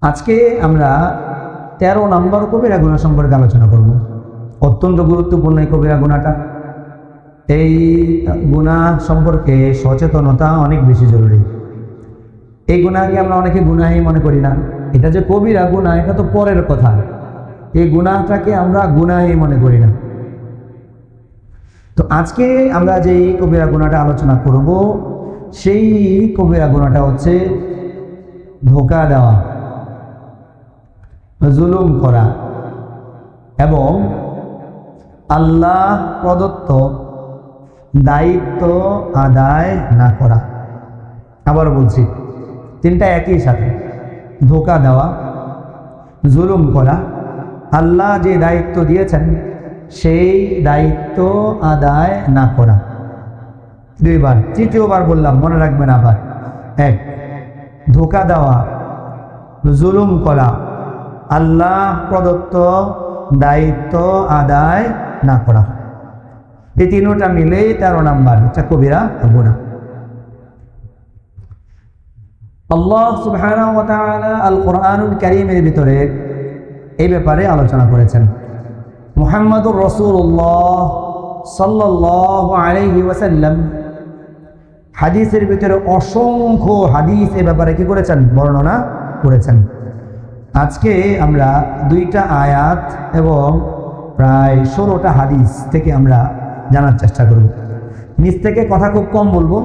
আজকে আমরা 13 নম্বর কবিরা গুনাহ সম্পর্কে আলোচনা করব। অত্যন্ত গুরুত্বপূর্ণ এই কবিরা গুনাহটা। এই গুনাহ সম্পর্কে সচেতনতা অনেক বেশি জরুরি। এই গুনাহকে আমরা অনেকে গুনাহই মনে করি না। এটা যে কবিরা গুনাহ এটা তো পরের কথা। এই গুনাহটাকে আমরা গুনাহই মনে করি না। তো আজকে আমরা যে কবিরা গুনাহটা আলোচনা করব সেই কবিরা গুনাহটা হচ্ছে ধোঁকা দেওয়া, জুলুম করা এবং আল্লাহ প্রদত্ত দায়িত্ব আদায় না করা। আবার বলছি, তিনটা একই সাথে: ধোঁকা দেওয়া, জুলুম করা, আল্লাহ যে দায়িত্ব দিয়েছেন সেই দায়িত্ব আদায় না করা। দুইবার, তৃতীয়বার বললাম, মনে রাখবেন আবার। এক, ধোঁকা দেওয়া, জুলুম করা, আল্লাহ প্রদত্ত দায়িত্ব আদায় না করা। এই তিনটা মিলে 13 নাম্বার হচ্ছে কবিরা গুনাহ। আল্লাহ সুবহানাহু ওয়া তাআলা আল কোরআনুল কারীমের ভিতরে এই ব্যাপারে আলোচনা করেছেন। মুহাম্মদুর রাসূলুল্লাহ সাল্লাল্লাহু আলাইহি ওয়াসাল্লাম হাদিসের ভিতরে অসংখ্য হাদিস এই ব্যাপারে কি করেছেন? বর্ণনা করেছেন। আজকে আমরা 2টা আয়াত এবং প্রায় 16টা হাদিস থেকে আমরা জানার চেষ্টা করব। নিচ থেকে কথা খুব কম বলবো।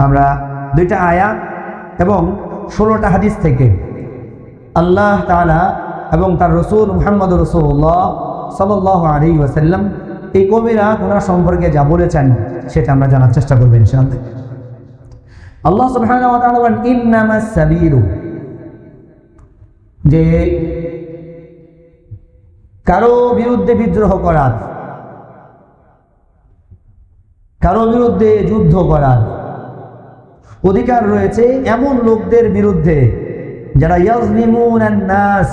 আমরা 2টা আয়াত এবং 16টা হাদিস থেকে আল্লাহ তাআলা এবং তার রাসূল মুহাম্মদুর রাসূলুল্লাহ সাল্লাল্লাহু আলাইহি ওয়াসাল্লাম এই কবিরা গুনাহ সম্পর্কে যা বলেছেন সেটা আমরা জানার চেষ্টা করব ইনশাআল্লাহ। আল্লাহ সুবহানাহু ওয়া তাআলা বলেন, ইন্নামাস সাবিলু, যে কারো বিরুদ্ধে বিদ্রোহ করার, কারো বিরুদ্ধে যুদ্ধ করার অধিকার রয়েছে এমন লোকদের বিরুদ্ধে যারা ইয়াজলিমুনান নাস,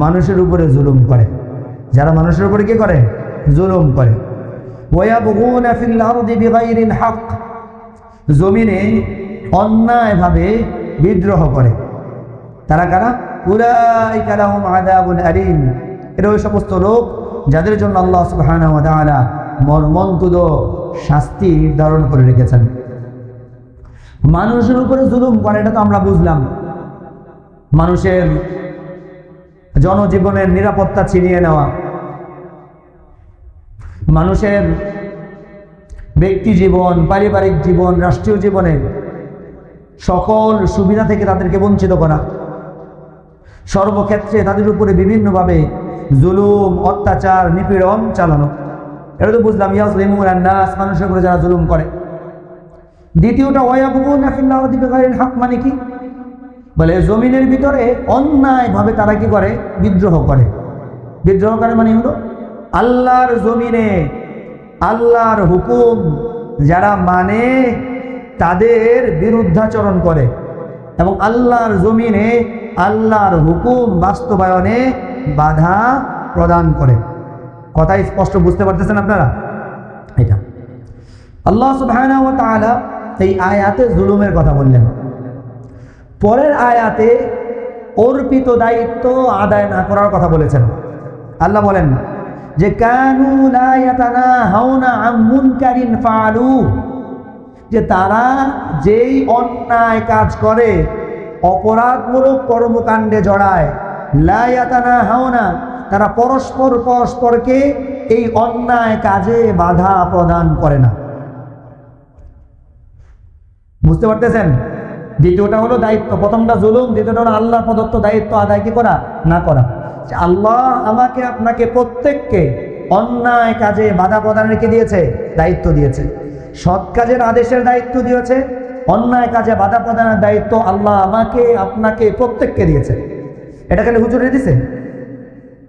মানুষের উপরে জুলুম করে, যারা মানুষের উপরে কি করে? জুলুম করে। ওয়ায়াবগুনা ফিল আরদি বিগাইরিল হক, জমিনে অন্যায়ভাবে বিদ্রোহ করে। তারা কারা? উলাইকা লাহুম আযাবুন আলীম, এরা ওই সমস্ত লোক যাদের জন্য আল্লাহ সুবহানাহু ওয়া তাআলা মর্মন্তুদ শাস্তি নির্ধারণ করে রেখেছেন। মানুষের উপরে জুলুম করে এটা তো আমরা বুঝলাম। মানুষের জনজীবনের নিরাপত্তা ছিনিয়ে নেওয়া, মানুষের ব্যক্তি জীবন, পারিবারিক জীবন, রাষ্ট্রীয় জীবনের সকল সুবিধা থেকে তাদেরকে বঞ্চিত করা, সর্বক্ষেত্রে তাদের উপরে বিভিন্নভাবে জুলুম, অত্যাচার, নিপীড়ন চালানো, এটা তো বুঝলাম। ইয়াজলিমুনান নাস, মানুষের উপরে যারা জুলুম করে। দ্বিতীয়টা ওয়ায়াবগুনা ফিল আরদি বিগাইরিল হক, মানে কি? বলে জমিনের ভিতরে অন্যায়ভাবে তারা কি করে? বিদ্রোহ করে। বিদ্রোহ করে মানে হলো আল্লাহর জমিনে আল্লাহর হুকুম যারা মানে তাদের বিরুদ্ধাচরণ করে এবং আল্লাহর জমিনে আল্লাহর হুকুম বাস্তবায়নে বাধা প্রদান করে। কথা স্পষ্ট বুঝতে পারতেছেন আপনারা? এটা আল্লাহ সুবহানাহু ওয়া তাআলা এই আয়াতে জুলুমের কথা বললেন। পরের আয়াতে অর্পিত দায়িত্ব আদায় না করার কথা বলেছেন। আল্লাহ বলেন যে কানু লা ইয়াতানাহাউনা আন মুনকারিন ফাআলু, যে তারা যেই অন্যায় কাজ করে, অপরাধমূলক কর্মকাণ্ডে জড়ায়, লা ইয়াতানাহাউনা, তারা পরস্পরকে এই অন্যায় কাজে বাধা প্রদান করে না। বুঝতে পারতেছেন? দ্বিতীয়টা হলো দায়িত্ব, প্রথমটা জুলুম, দ্বিতীয়টা হলো আল্লাহ প্রদত্ত দায়িত্ব আদায় কি করা? না করা। আল্লাহ আমাকে আপনাকে প্রত্যেককে অন্যায় কাজে বাধা প্রদানের কি দিয়েছে? দায়িত্ব দিয়েছে। সৎ কাজের আদেশের দায়িত্ব দিয়েছে, অন্যায় কাজে বাধা প্রদানের দায়িত্ব আল্লাহ আমাকে আপনাকে প্রত্যেককে দিয়েছে। এটা খালি হুজুরে দিছে?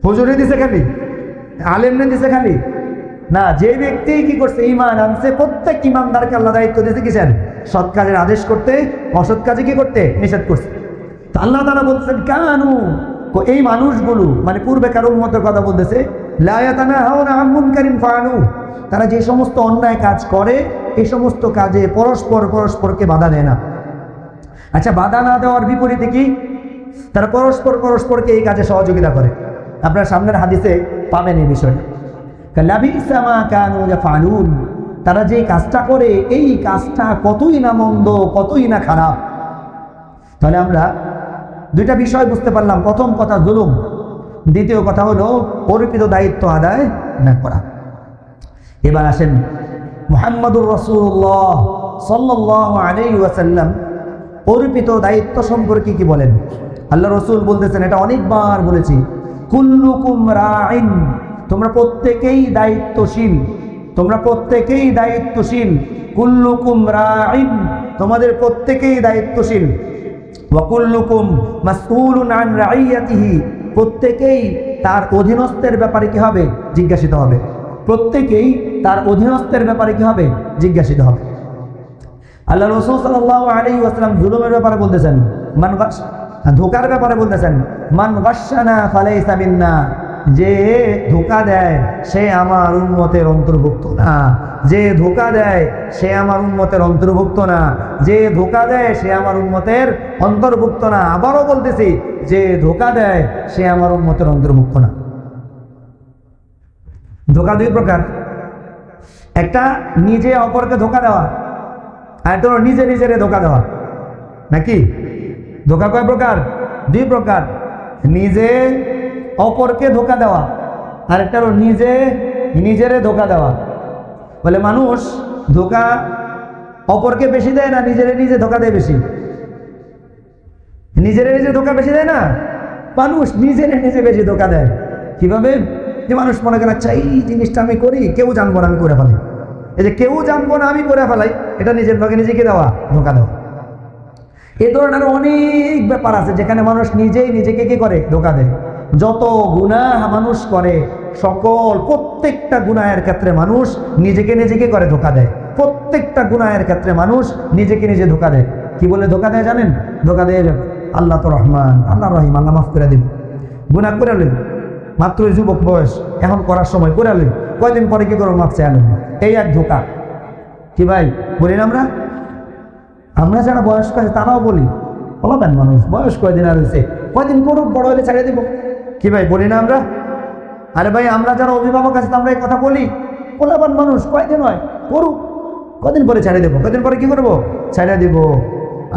হুজুরে দিছে খালি? আলেমনে দিছে খালি? না, যে ব্যক্তি কি করছে? ঈমান আনছে, প্রত্যেক ঈমানদারকে আল্লাহ দায়িত্ব দিয়েছে কিসের? সৎ কাজের আদেশ করতে, অসৎ কাজে কি করতে? নিষেধ করছে। তো আল্লাহ তাআলা বলছেন কানু, এই মানুষগুলো মানে পূর্বে কারো উম্মতের কথা বলতেছে, লা ইয়াতানাহাউনা আন মুনকারিন ফাআলু, তারা যে সমস্ত অন্যায় কাজ করে এই সমস্ত কাজে পরস্পরকে বাধা দেয় না। আচ্ছা, বাধা না দেওয়ার বিপরীতে কি? তারা পরস্পর পরস্পরকে এই কাজে সহযোগিতা করে। আপনার সামনের হাদিসে পাবেন এই বিষয়টা। লাবিসা মা কানু ইয়াফআলুন, তারা যে কাজটা করে এই কাজটা কতই না মন্দ, কতই না খারাপ। তাহলে আমরা দুইটা বিষয় বুঝতে পারলাম। প্রথম কথা জুলুম, দ্বিতীয় কথা হলো অর্পিত দায়িত্ব আদায় না করা। এবার আসেন মুহাম্মদুর রাসূলুল্লাহ সাল্লাল্লাহু আলাইহি ওয়াসাল্লাম অর্পিত দায়িত্ব সম্পর্কে কি বলেন। আল্লাহ রসুল বলতেছেন, এটা অনেকবার বলেছি, কুল্লুকুম রাইন, তোমরা প্রত্যেকেই দায়িত্বশীল, তোমরা প্রত্যেকেই দায়িত্বশীল। কুল্লুকুম রাইন, তোমাদের প্রত্যেকেই দায়িত্বশীল। ওয়া কুল্লুকুম মাসউলুন আন রাইয়াতিহি, প্রত্যেকেই তার অধীনস্থের ব্যাপারে কি হবে, জিজ্ঞাসিত হবে। প্রত্যেকেই তার অধীনস্থের ব্যাপারে কি হবে, জিজ্ঞাসিত হবে। আল্লাহ রাসূল সাল্লাল্লাহু আলাইহি ওয়াসাল্লাম জুলুমের ব্যাপারে বলতেছেন, ধোকার ব্যাপারে বলতেছেন, মান গাশশানা ফালাইসা মিন্না, যে ধোকা দেয় সে আমার উম্মতের অন্তর্ভুক্ত না, যে ধোকা দেয় সে আমার উম্মতের অন্তর্ভুক্ত না, যে ধোকা দেয় সে আমার উম্মতের অন্তর্ভুক্ত না। আবারও বলতেছি, যে ধোকা দেয় সে আমার উম্মতের অন্তর্ভুক্ত না। ধোকা দুই প্রকার, একটা নিজে অপরকে ধোকা দেওয়া, আর একটা নিজে নিজেরে ধোকা দেওয়া। নাকি ধোকা কয় প্রকার? দুই প্রকার। নিজে অপরকে ধোকা দেওয়া, আর একটা হলো নিজে নিজেরে ধোকা দেওয়া। বলে মানুষ ধোকা অপরকে বেশি দেয় না নিজেরে নিজে ধোকা দেয় বেশি? নিজেরে নিজে ধোকা বেশি দেয় না, মানুষ নিজেরে নিজে বেশি ধোকা দেয়। কিভাবে? যে মানুষ মনে করে, আচ্ছা এই জিনিসটা আমি করি, কেউ জানবো না আমি করে ফেলি। এই যে কেউ জানবো না আমি করে ফেলাই, এটা নিজের ভাগে নিজেকে দেওয়া, ধোকা দেওয়া। এই ধরনের অনেক ব্যাপার আছে যেখানে মানুষ নিজেই নিজেকে কি করে, ধোকা দেয়। যত গুনাহ মানুষ করে, প্রত্যেকটা গুনাহের ক্ষেত্রে মানুষ নিজেকে নিজেকে করে ধোকা দেয়। প্রত্যেকটা গুনাহের ক্ষেত্রে মানুষ নিজেকে নিজে ধোকা দেয়। কি বলে ধোকা দেয় জানেন? ধোকা দেয় আল্লাহ তো রহমান, আল্লাহ রহিম, আল্লাহ মাফ করে দিন। গুনাহ করে আলেন, মাত্র যুবক বয়স, এখন করার সময় করে আলেন, কয়দিন পরে কি করবো, মাফ চাই আলেন। এই এক ধোকা। কি ভাই বলি না আমরা যারা বয়স্ক আছে তারাও বলি, বলবেন মানুষ বয়স কয়দিন আর হয়েছে, কয়দিন করুক, বড় হলে ছেড়ে দেবো। কি ভাই বলি না আমরা? আরে ভাই আমরা যারা অভিভাবক আছে আমরা এই কথা বলি, বলবেন মানুষ কয়দিন হয় করুক, কদিন পরে ছেড়ে দেবো, কদিন পরে কি করবো, ছেড়ে দিব।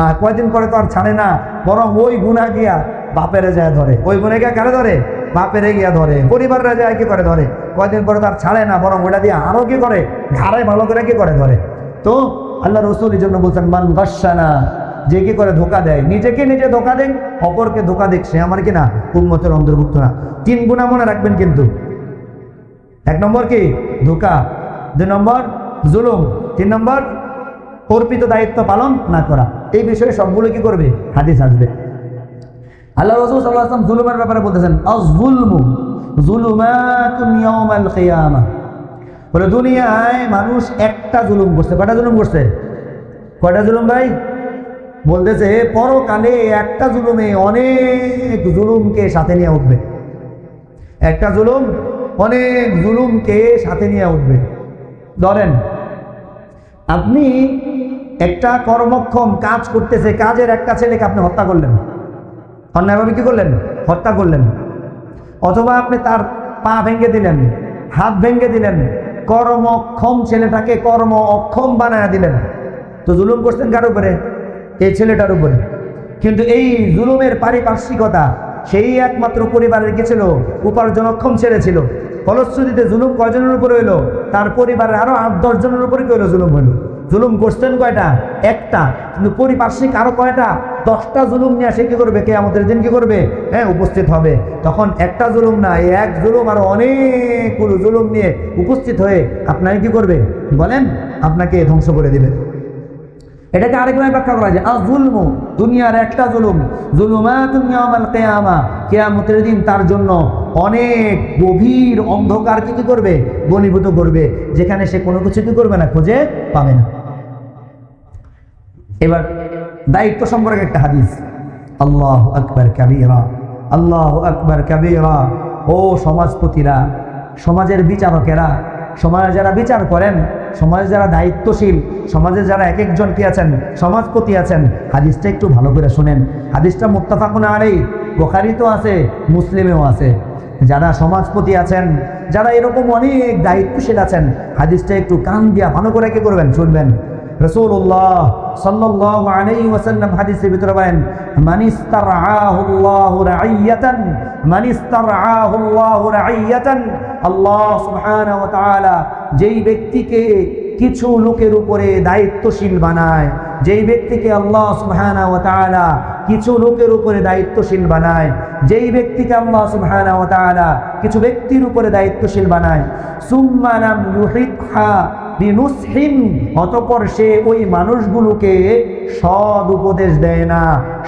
আর কয়দিন পরে তো আর ছাড়ে না, বরং ওই গুনাহ গিয়া বাপেরে যায় ধরে, ওই গুনাহ গিয়া কারে ধরে, বাপেরে গিয়া ধরে, পরিবাররা যায় কি করে ধরে। কয়দিন পরে তার ছাড়ে না, বরং ওটা দিয়ে আরো কি করে, ঘাড়ে ভালো করে কি করে ধরে। তো আল্লাহ রসুল এই জন্য বলছেন, মান গাশশানা, যে কি করে ধোকা দেয়, নিজেকে নিজে ধোকা দেয়, অপরকে ধোকা দেখ, সে আমার কি না, উম্মতের অন্তর্ভুক্ত না। 3 গুনাহ মনে রাখবেন কিন্তু। 1 নম্বর কি, ধোকা। 2 নম্বর জুলুম। 3 নম্বর অর্পিত দায়িত্ব পালন না করা। এই বিষয়ে সবগুলো কি করবে, হাদিস আসবে। আল্লাহ রাসূল সাল্লাল্লাহু আলাইহি ওয়াসাল্লাম জুলুমের ব্যাপারে বলতেছেন, আয-যুলমু যুলুমাতুন ইয়াউমাল কিয়ামাহ। বলে দুনিয়ায় মানুষ একটা জুলুম করছে। কয়টা জুলুম করছে? কয়টা জুলুম ভাই? বলতেছে পরকালে একটা জুলুমে অনেক জুলুমকে সাথে নিয়ে উঠবে। একটা জুলুম অনেক জুলুমকে সাথে নিয়ে উঠবে। ধরেন আপনি একটা কর্মক্ষম কাজ করতেছে, কাজের একটা ছেলেকে আপনি হত্যা করলেন, অন্যায়ভাবে কি করলেন, হত্যা করলেন। অথবা আপনি তার পা ভেঙে দিলেন, হাত ভেঙে দিলেন, কর্মক্ষম ছেলেটাকে কর্ম অক্ষম বানায় দিলেন। তো জুলুম করছেন কার উপরে? এই ছেলেটার উপরে। কিন্তু এই জুলুমের পারিপার্শ্বিকতা সেই একমাত্র পরিবারের কি ছিল, উপার্জনক্ষম ছেলে ছিল। ফলশ্রুতিতে জুলুম কয়জনের উপরে হইলো? তার পরিবারের আরো 8-10 জনের উপরে কি হইলো, জুলুম হইলো। জুলুম করছেন কয়টা? একটা। কিন্তু পরিপার্শ্বিক আরো কয়টা? 10টা জুলুম নিয়ে সে কি করবে, কিয়ামতের দিন কি করবে, উপস্থিত হবে। তখন একটা জুলুম না, এই এক জুলুম আরো অনেকগুলো জুলুম নিয়ে উপস্থিত হয়ে আপনাকে কি করবে বলেন, আপনাকে ধ্বংস করে দিবে। এটাকে আরেকভাবে ব্যাখ্যা করা যায়, আয-যুলমু, দুনিয়ার একটা জুলুম, যুলুমাতুন ইয়াউমাল কিয়ামা, কিয়ামতের দিন তার জন্য অনেক গভীর অন্ধকার কি করবে, ঘনীভূত করবে, যেখানে সে কোনো কিছু কি করবে না, খুঁজে পাবে না। এবার দায়িত্ব সম্পর্কে একটা হাদিস, আল্লাহু আকবার কাবীরা, আল্লাহু আকবার কাবীরা। ও সমাজপতিরা, সমাজের বিচারকেরা, সমাজ যারা বিচার করেন, সমাজে যারা দায়িত্বশীল, সমাজে যারা এক একজন কি আছেন, সমাজপতি আছেন, হাদিসটা একটু ভালো করে শুনেন। হাদিসটা মুত্তাফাকুন আলাইহি, বুখারীতেও আছে, মুসলিমেও আছে। যারা সমাজপতি আছেন, যারা এরকম অনেক দায়িত্বশীল আছেন, হাদিসটা একটু কান দিয়া ভালো করে কি করবেন, শুনবেন। রাসূলুল্লাহ সাল্লাল্লাহু আলাইহি ওয়াসাল্লাম হাদিসের ভিতরে বলেন, মান ইস্তারআহুল্লাহু রাইয়াতান, মান ইস্তারআহুল্লাহু রাইয়াতান, আল্লাহ সুবহানাহু ওয়া তাআলা যেই ব্যক্তিকে কিছু লোকের উপরে দায়িত্বশীল বানায়, যেই ব্যক্তিকে আল্লাহ সুবহানাহু ওয়া তাআলা কিছু লোকের উপরে দায়িত্বশীল বানায়, যেই ব্যক্তিকে আল্লাহ সুবহানাহু ওয়া তাআলা কিছু ব্যক্তির উপরে দায়িত্বশীল বানায়, সুম্মা লাম ইউহিতহা বিনুসহিন, অতঃপর সে ওই মানুষগুলোকে সৎ উপদেশ দেয় না,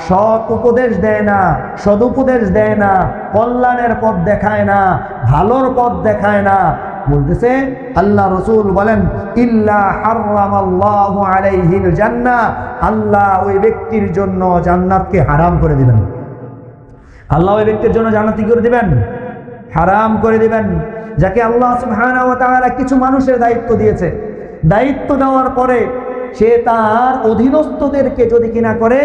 সৎ উপদেশ দেয় না, সদুপদেশ দেয় না, কল্যাণের পথ দেখায় না, ভালোর পথ দেখায় না, বলতেছে আল্লাহ রসুল বলেন, ইল্লা হারামাল্লাহু আলাইহিল জান্নাহ, আল্লাহ ওই ব্যক্তির জন্য জান্নাতকে হারাম করে দিবেন। আল্লাহ ওই ব্যক্তির জন্য জান্নাত কি করে দিবেন? হারাম করে দিবেন। যাকে আল্লাহ সুবহানাহু ওয়া তাআলা কিছু মানুষের দায়িত্ব দিয়েছে, দায়িত্ব দেওয়ার পরে সে তার অধীনস্থদেরকে যদি কিনা করে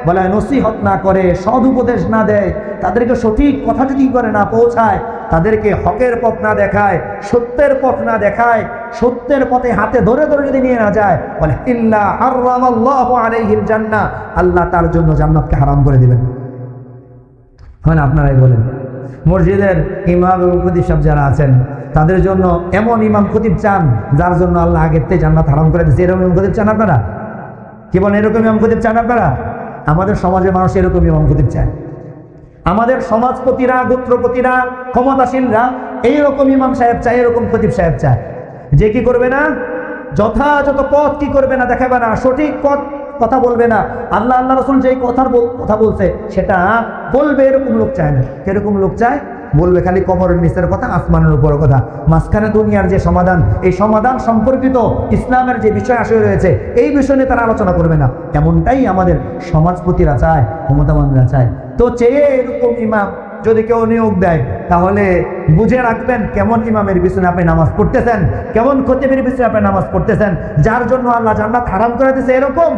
বলে নসিহত না করে, সদুপদেশ না দেয়, তাদেরকে সঠিক কথা যদি করে না পৌঁছায়, তাদেরকে হকের পথ না দেখায়, সত্যের পথ না দেখায়, সত্যের পথে হাতে ধরে ধরে যদি নিয়ে না যায়, বলে ইল্লা হারামাল্লাহু আলাইহিল জান্নাহ, আল্লাহ তার জন্য জান্নাতকে হারাম করে দিবেন। মানে আপনারাই বলেন, মসজিদের ইমাম এবং খতিব সাহেব যারা আছেন, তাদের জন্য এমন ইমাম খতিব চান যার জন্য আল্লাহ আগের থেকে জান্নাত হারাম করে দিয়েছে, এরকম ইমাম খতিব চান আপনারা? কি বলেন, এরকম ইমাম খতিব চান আপনারা? আমাদের সমাজের মানুষ এরকম ইমাম খতিব চায়। আমাদের সমাজপতিরা, গোত্রপতিরা, ক্ষমতাশীলরা এইরকম ইমাম সাহেব চায়, এরকম খতিব সাহেব চায়, যে কি করবে না, যথাযথ পথ কি করবে না, দেখাবে না, সঠিক পথ কথা বলবে না, আল্লাহ আল্লাহ রসুল যেই কথা বলছে সেটা বলবে, এরকম লোক চায় না। কিরকম লোক চায়? বলবে খালি কবরের নিচের কথা, আসমানের উপর কথা, মাঝখানে দুনিয়ার যে সমাধান, এই সমাধান সম্পর্কিত ইসলামের যে বিষয় আসে রয়েছে, এই বিষয় নিয়ে তারা আলোচনা করবে না। এমনটাই আমাদের সমাজপতিরা চায়, ক্ষমতাবানরা চায়। তো চেয়ে এরকম ইমাম যদি কেউ নিয়োগ দেয়, তাহলে বুঝে রাখবেন কেমন ইমামের পিছনে আপনি নামাজ পড়তেছেন, কেমন খতিবের পিছনে আপনি নামাজ পড়তেছেন, যার জন্য আল্লাহ জান্নাত হারাম করে দিয়েছে এরকম,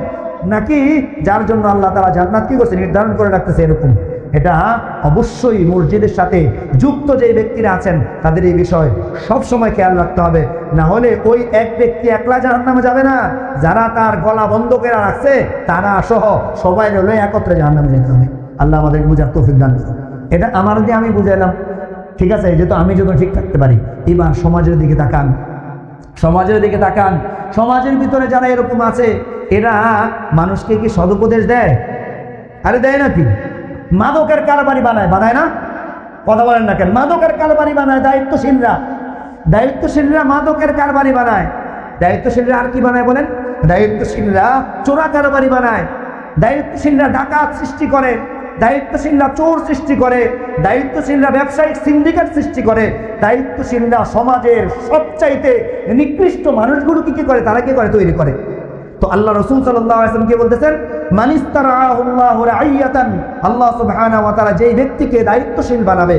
নাকি যার জন্য আল্লাহ তাআলা জান্নাত কি করছে নির্ধারণ করে রাখতেছে এরকম। এটা অবশ্যই মসজিদের সাথে যুক্ত যে ব্যক্তিরা আছেন তাদের এই বিষয় সব সময় খেয়াল রাখতে হবে, না হলে ওই এক ব্যক্তি একলা জাহান্নামে যাবে না, যারা তার গলা বন্ধ করে রাখছে তারা সহ সবাই হলো একত্রে জাহান্নামে যেতে হবে। আল্লাহ আমাদের বুঝার তৌফিক দান করুন। এটা আমার দিয়ে আমি বুঝাইলাম, ঠিক আছে, যেহেতু আমি যত ঠিক থাকতে পারি। এবার সমাজের দিকে তাকান, সমাজের দিকে তাকান, সমাজের ভিতরে যারা এরকম আছে, এরা মানুষকে কি সদুপদেশ দেয়? আরে দেয় নাকি? মাদকের কারবারি বানায় না? কথা বলেন না কেন? মাদকের কারবারি বানায় দায়িত্বশীলরা মাদকের কারবারি বানায়। দায়িত্বশীলরা আর কি বানায় বলেন? দায়িত্বশীলরা চোরা কারবারি বানায়, দায়িত্বশীলরা ডাকাত সৃষ্টি করে, দায়িত্বশীলরা চোর সৃষ্টি করে, দায়িত্বশীলরা ব্যবসায়িক সিন্ডিকেট সৃষ্টি করে, দায়িত্বশীলরা সমাজের সবচাইতে নিকৃষ্ট মানুষগুলোকে কি করে? তারা কি করে? তৈরি করে। তো আল্লাহ রাসূল সাল্লাল্লাহু আলাইহি ওয়াসাল্লাম কি বলতেছেন? মান ইস্তারআহুল্লাহু রাইয়াতান, আল্লাহ সুবহানাহু ওয়া তাআলা যেই ব্যক্তিকে দায়িত্বশীল বানাবে,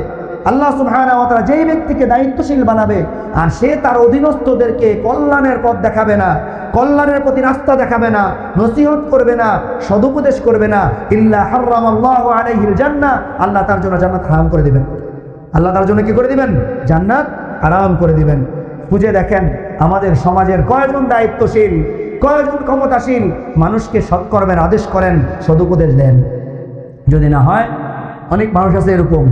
আল্লাহ সুবহানাহু ওয়া তাআলা যেই ব্যক্তিকে দায়িত্বশীল বানাবে, আর সে তার অধীনস্থদেরকে কল্যাণের পথ দেখাবে না, কল্যাণের প্রতি রাস্তা দেখাবে না, নসিহত করবে না, সদুপদেশ করবে না, ইল্লা হারামাল্লাহু আলাইহিল জান্নাহ, আল্লাহ তার জন্য জান্নাত হারাম করে দিবেন। আল্লাহ তার জন্য কি করে দিবেন? জান্নাত হারাম করে দিবেন। খুঁজে দেখেন আমাদের সমাজের কয়জন দায়িত্বশীল, কয়জন ক্ষমতাশীল মানুষকে সৎকর্মের আদেশ করেন, সদুপদেশ দেন। যদি না হয়, অনেক মানুষ আছে এরকম,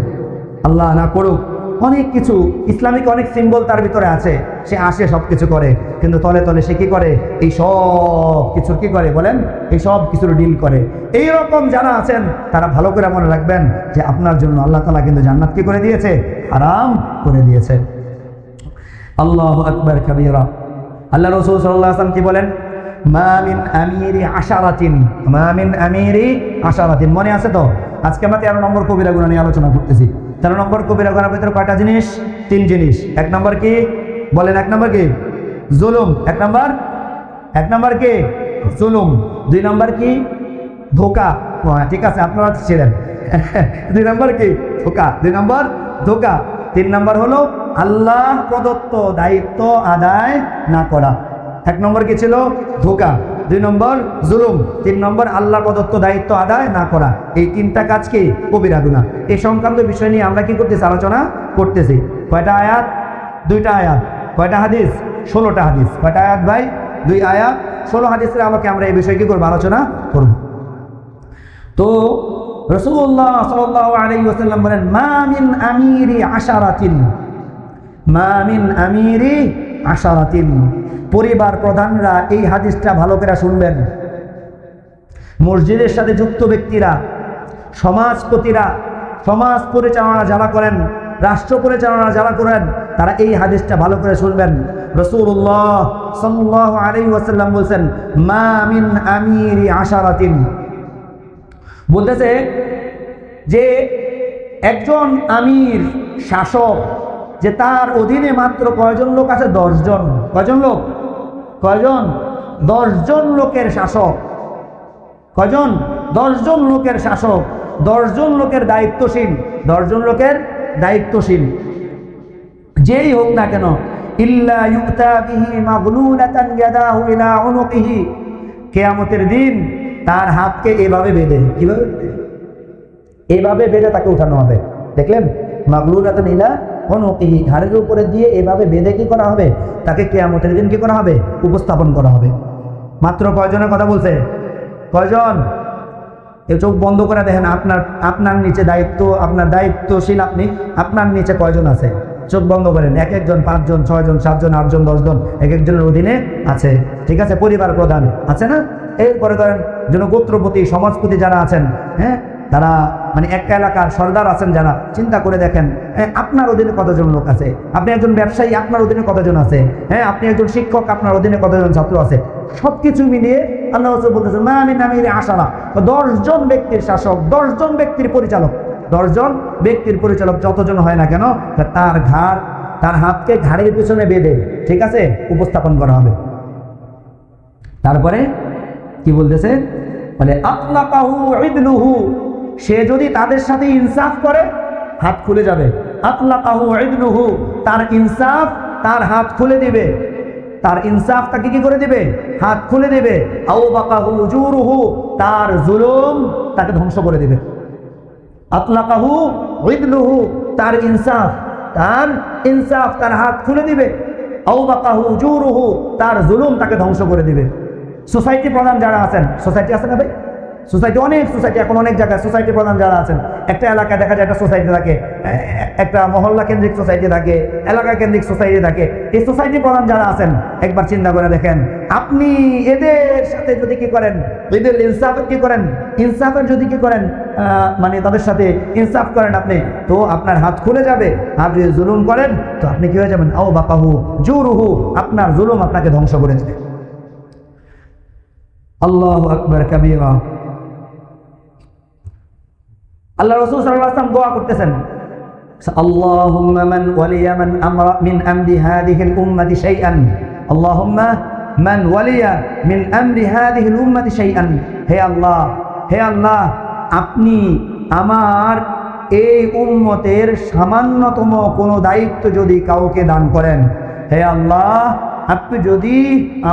আল্লাহ না করুক, অনেক কিছু ইসলামিক অনেক সিম্বল তার ভিতরে আছে, সে আসে সব কিছু করে, কিন্তু তলে তলে সে কি করে? এই সব কিছুর কি করে বলেন? এই সব কিছুর ডিল করে। এইরকম যারা আছেন তারা ভালো করে মনে রাখবেন যে আপনার জন্য আল্লাহ তাআলা কিন্তু জান্নাত কি করে দিয়েছে? হারাম করে দিয়েছে। আল্লাহু আকবার কাবীরা। আল্লাহ রাসূল সাল্লাল্লাহু আলাইহি ওয়াসাল্লাম কি বলেন? মা মিন আমিরি আশারাতিন, মা মিন আমিরি আশারাতিন। মনে আছে তো? আজকে আমরা 13 নম্বর কবিরা গুনাহ নিয়ে আলোচনা করতেছি। 13 নম্বর কবিরা গুনাহের ভিতরে কয়টা জিনিস? 3 জিনিস। 1 নম্বর কি বলেন? 1 নম্বর কি? জুলুম। 1 নম্বর কি? জুলুম। 2 নম্বর কি? ধোঁকা। ঠিক আছে, আপনারা ছিলেন। 2 নম্বর কি? ধোঁকা। 2 নম্বর ধোঁকা। 3 নম্বর হলো আল্লাহ প্রদত্ত দায়িত্ব আদায় না করা। 1 নম্বর কি ছিল? ধোঁকা। 2 নম্বর জুলুম। 3 নম্বর আল্লাহ প্রদত্ত দায়িত্ব আদায় না করা। এই 3টা কাজ কি? কবিরা গুনাহ। এই সংক্রান্ত বিষয় নিয়ে আমরা কি করতেছি? আলোচনা করতেছি। কয়টা আয়াত? 2টা আয়াত। কয়টা হাদিস? 16টা হাদিস। কয়টা আয়াত ভাই? 2 আয়াত, 16 হাদিসের আলোকে আমরা এই বিষয়ে কি করব? আলোচনা করব। তো রাসূলুল্লাহ সাল্লাল্লাহু আলাইহি ওয়াসাল্লাম বলেন, মা মিন আমিরি আশারাতিন, মা মিন আমিরি আশারাতিন। পরিবার প্রধানরা এই হাদিসটা ভালো করে শুনবেন। মসজিদের সাথে যুক্ত ব্যক্তিরা, সমাজপতিরা, সমাজ পরিচালনা যারা করেন, রাষ্ট্র পরিচালনা যারা করেন, তারা এই হাদিসটা ভালো করে শুনবেন। রাসূলুল্লাহ সাল্লাল্লাহু আলাইহি ওয়াসাল্লাম বলেন, মা মিন আমিরি আশারাতিন, বলতেছে যে একজন আমির, শাসক, যে তার অধীনে মাত্র কয়জন লোক আছে? 10 জন। কয়জন লোক? কয়জন? 10 জন লোকের শাসক। কয়জন? 10 জন লোকের শাসক, 10 জন লোকের দায়িত্বশীল, 10 জন লোকের দায়িত্বশীল যেই হোক না কেন, ইল্লা ইউতা বিহি মাগলুলাতান ইয়াদাহু ইলা উনুকিহি, কিয়ামতের দিন তার হাতকে এভাবে বেঁধে, কিভাবে? এভাবে বেঁধে তাকে উঠানো হবে। দেখলেন? মাগলুলাতান ইলা উনুকিহি, ঘাড়ের উপরে দিয়ে এভাবে বেঁধে কি করা হবে? তাকে কিয়ামতের দিন কি করা হবে? উপস্থাপন করা হবে। মাত্র কয়জনের কথা বলছে? কয়জন? এই চোখ বন্ধ করে দেখেন, আপনার নিচে দায়িত্ব, আপনার দায়িত্বশীল আপনি, আপনার নিচে কয়জন আছে? চোখ বন্ধ করেন। 1 একজন, 5 জন, 6 জন, 7 জন, 8 জন, 10 জন এক একজনের অধীনে আছে। ঠিক আছে? পরিবার প্রধান আছে না? এরপরে ধরেন জনগোত্রপতি, সমাজপতি যারা আছেন, হ্যাঁ, তারা মানে একটা এলাকার সর্দার আছেন যারা, চিন্তা করে দেখেন, হ্যাঁ, আপনার অধীনে কতজন লোক আছে? আপনি একজন ব্যবসায়ী, আপনার অধীনে কতজন আছে? হ্যাঁ, আপনি একজন শিক্ষক, আপনার অধীনে কতজন ছাত্র আছে? সবকিছু মিলিয়ে আল্লাহ রাসূল বলতেছেন, মা মিন আমিরি আশারা, 10 জন ব্যক্তির শাসক, 10 জন ব্যক্তির পরিচালক, 10 জন ব্যক্তির পরিচালক যতজন হয় না কেন, তার হাতকে ঘাড়ের পিছনে বেঁধে, ঠিক আছে, উপস্থাপন করা হবে। তারপরে কি বলতেছে? বলে আতলাকাহু ইদলুহু, সে যদি তাদের সাথে ইনসাফ করে হাত খুলে যাবে। আতলাকাহু ইদলুহু, তার ইনসাফ তার হাত খুলে দিবে, তার ইনসাফ তাকে কি করে দিবে? হাত খুলে দিবে। আও বাকাহু জুরুহু, তার জুলুম তাকে ধ্বংস করে দিবে। আতলাকাহু ইদলুহু, তার ইনসাফ তার হাত খুলে দিবে। আও বাকাহু জুরুহু, তার জুলুম তাকে ধ্বংস করে দিবে। সোসাইটি প্রধান যারা আছেন, সোসাইটি আছে না ভাই? সোসাইটি, অনেক সোসাইটি, এখন অনেক জায়গায় সোসাইটি প্রধান যারা আছেন, একটা এলাকায় দেখা যায় একটা সোসাইটি থাকে, একটা মহল্লা কেন্দ্রিক সোসাইটি থাকে, এলাকা কেন্দ্রিক সোসাইটি থাকে। এই সোসাইটি প্রধান যারা আছেন, একবার চিন্তা করে দেখেন, আপনি এদের সাথে যদি কি করেন, এদের ইনসাফের কি করেন, ইনসাফের যদি কি করেন, মানে তাদের সাথে ইনসাফ করেন আপনি, তো আপনার হাত খুলে যাবে। আর যদি জুলুম করেন তো আপনি কি হয়ে যাবেন? আও বাকাহু জুরুহু, আপনার জুলুম আপনাকে ধ্বংস করে দেবে। আল্লাহু আকবার কাবীরা। আল্লাহ রাসূল সাল্লাল্লাহু আলাইহি ওয়াসাল্লাম দোয়া করতেছেন, আল্লাহুম্মা মান ওয়ালিয়া মান আমরা মিন আমরি হাযিহিল উম্মতি শাইআন, আল্লাহুম্মা মান ওয়ালিয়া মিন আমরি হাযিহিল উম্মতি শাইআন, হে আল্লাহ, হে আল্লাহ, আপনি আমার এই উম্মতের সামান্যতম কোনো দায়িত্ব যদি কাউকে দান করেন, হে আল্লাহ, আপনি যদি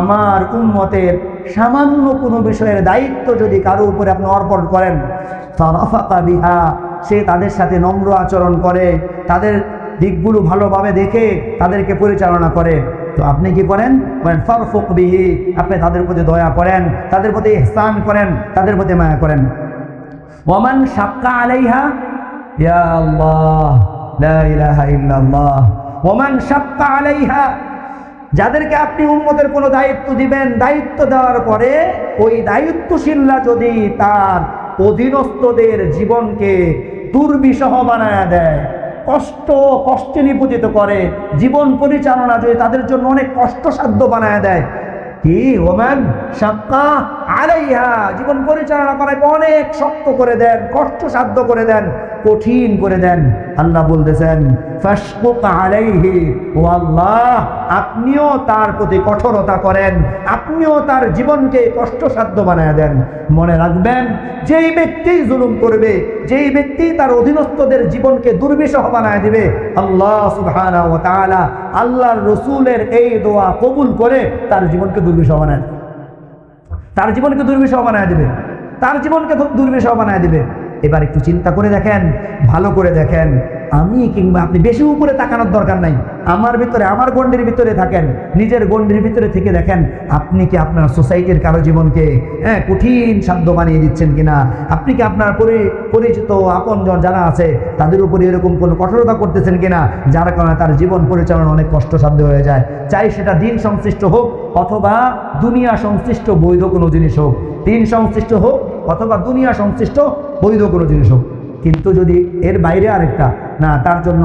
আমার উম্মতের সামান্য কোনো বিষয়ের দায়িত্ব যদি কারো উপরে আপনি অর্পণ করেন, ফারাফাকা বিহা, সে তাদের সাথে নম্র আচরণ করে, তাদের দিকগুলো ভালোভাবে দেখে তাদেরকে পরিচালনা করে, তো আপনি কি করেন? ফারফুক বিহি, আপনি তাদের প্রতি দয়া করেন, তাদের প্রতি ইহসান করেন, তাদের প্রতি মায়া করেন। ওয়ামান শাক্কা আলাইহা, ইয়া আল্লাহ লা ইলাহা ইল্লাল্লাহ, ওয়ামান শাক্কা আলাইহা, যাদেরকে আপনি উম্মতের কোনো দায়িত্ব দিবেন, দায়িত্ব দেওয়ার পরে ওই দায়িত্বশীলরা যদি তার অধীনস্থদের জীবনকে দুর্বিষহ বানায় দেয়, কষ্টে নিপতিত করে, জীবন পরিচালনা যদি তাদের জন্য অনেক কষ্টসাধ্য বানায় দেয়, কি ওমান শাক্কা আলাইহা, জীবন পরিচালনা করাকে অনেক শক্ত করে দেন, কষ্টসাধ্য করে দেন, কঠিন করে দেন। আল্লাহ বলতেছেন ফাশকুক আলাইহি, ও আল্লাহ আপনিও তার প্রতি কঠোরতা করেন, আপনিও তার জীবনকে কষ্টসাধ্য বানায় দেন। মনে রাখবেন, যেই ব্যক্তি জুলুম করবে, যেই ব্যক্তি তার অধীনস্থদের জীবনকে দুর্বিষহ বানায় দিবে, আল্লাহ সুবহানাহু ওয়া তাআলা আল্লাহর রাসূলের এই দোয়া কবুল করে তার জীবনকে দুর্বিষহ বানায় দেবে, তার জীবনকে দুর্বিষহ বানায় দিবে, তার জীবনকে দুর্বিষহ বানায় দিবে। এবার একটু চিন্তা করে দেখেন, ভালো করে দেখেন, আমি কিংবা আপনি বেশি উপরে তাকানোর দরকার নাই, আমার ভিতরে, আমার গণ্ডির ভিতরে থাকেন, নিজের গণ্ডির ভিতরে থেকে দেখেন আপনি কি আপনার সোসাইটির কারো জীবনকে কঠিন সাধ্য বানিয়ে দিচ্ছেন কিনা, আপনি কি আপনার পরিচিত আপনজন যারা আছে তাদের উপরে এরকম কোনো কঠোরতা করতেছেন কিনা, যার কারণে তার জীবন পরিচালনা অনেক কষ্টসাধ্য হয়ে যায়। চাই সেটা দিন সংশ্লিষ্ট হোক অথবা দুনিয়া সংশ্লিষ্ট বৈধ কোনো জিনিস হোক, দিন সংশ্লিষ্ট হোক অথবা দুনিয়া সংশ্লিষ্ট বৈধ কোনো জিনিস হোক। কিন্তু যদি এর বাইরে আরেকটা না, তার জন্য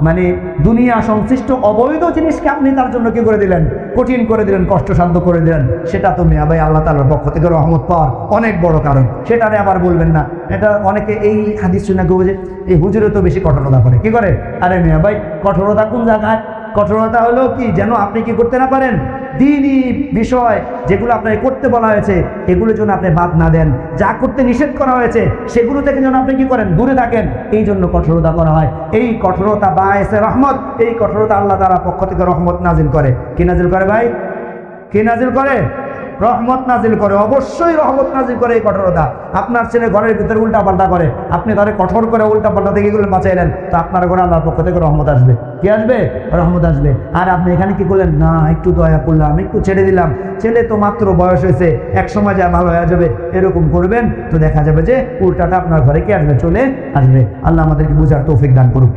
মানে দুনিয়া সংশ্লিষ্ট অবৈধ জিনিসকে আপনি তার জন্য কি করে দিলেন, কঠিন করে দিলেন, কষ্টসাধ্য করে দিলেন, সেটা তো মিয়া ভাই আল্লাহ তাআলার পক্ষ থেকে রহমত পাওয়ার অনেক বড় কারণ। সেটারে আবার বলবেন না, এটা অনেকে এই হাদিস শুনে কেউ যে এই হুজুরে তো বেশি কঠোরতা করে, কি করে? আরে মিয়া ভাই কঠোরতা কোন জায়গায়? কঠোরতা হলো কি, যেন আপনি কি করতে না পারেন, দ্বীনি বিষয় যেগুলো আপনাকে করতে বলা হয়েছে এগুলো যেন আপনি বাদ না দেন, যা করতে নিষেধ করা হয়েছে সেগুলো থেকে যেন আপনি কি করেন, দূরে থাকেন। এই জন্য কঠোরতা করা হয়। এই কঠোরতা বায়েসে রহমত, এই কঠোরতা আল্লাহ তাআলার পক্ষ থেকে রহমত নাজিল করে। কি নাজিল করে ভাই? কি নাজিল করে? রহমত নাজিল করে, অবশ্যই রহমত নাজিল করে। এই কঠোরতা, আপনার ছেলে ঘরের ভিতরে উল্টা পাল্টা করে, আপনি তারে কঠোর করে উল্টা পাল্টা থেকে এগুলো বাঁচাইলেন, তো আপনার ঘরে আল্লাহর পক্ষ থেকে রহমত আসবে। কি আসবে? রহমত আসবে। আর আপনি এখানে কি করলেন, না একটু দয়া করলাম, একটু ছেড়ে দিলাম, ছেলে তো মাত্র বয়স হয়েছে, এক সময় যা ভালো হয়ে যাবে, এরকম করবেন তো দেখা যাবে যে উল্টাটা আপনার ঘরে কি আসবে, চলে আসবে। আল্লাহ আমাদেরকে বুঝার তৌফিক দান করুক।